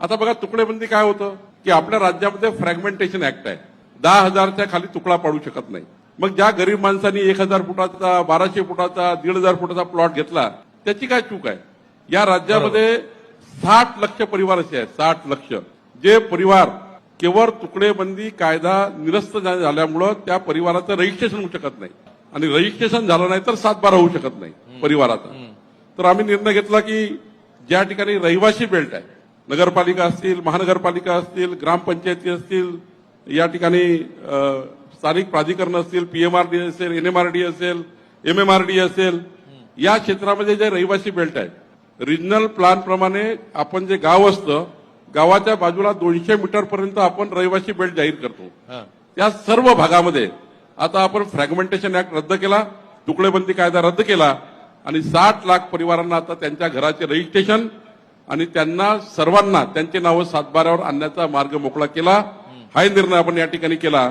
आता बघा तुकडेबंदी काय होतं की आपल्या राज्यामध्ये फ्रॅगमेंटेशन ऍक्ट आहे. 10,000च्या खाली तुकडा पाडू शकत नाही. मग ज्या गरीब माणसांनी 1,000 फुटाचा 1200 फुटाचा 1,500 फुटाचा प्लॉट घेतला त्याची काय चूक आहे. या राज्यामध्ये 60 लक्ष परिवार असे आहेत. 60 लक्ष जे परिवार केवळ तुकडेबंदी कायदा निरस्त झाल्यामुळं त्या परिवाराचं रजिस्ट्रेशन होऊ शकत नाही आणि रजिस्ट्रेशन झालं नाही तर 7/12 होऊ शकत नाही परिवाराचा. तर आम्ही निर्णय घेतला की ज्या ठिकाणी रहिवासी बेल्ट आहे, नगरपालिका असतील, महानगरपालिका असतील, ग्रामपंचायती असतील, या ठिकाणी स्थानिक प्राधिकरण असतील, पीएमआरडी असेल, एनएमआरडी असेल, एमएमआरडी असेल, या क्षेत्रामध्ये जे रहिवासी बेल्ट आहे, रिजनल प्लॅन प्रमाणे आपण जे गाव असतं गावाच्या बाजूला 200 मीटर पर्यंत आपण रहिवासी बेल्ट जाहीर करतो. त्या सर्व भागामध्ये आता आपण फ्रॅगमेंटेशन ऍक्ट रद्द केला, तुकडेबंदी कायदा रद्द केला आणि 60 लाख परिवारांना आता त्यांच्या घराचे रजिस्ट्रेशन आणि त्यांना सर्वांना त्यांचे नावं 7/12वर आणण्याचा मार्ग मोकळा केला. हा निर्णय आपण या ठिकाणी केला.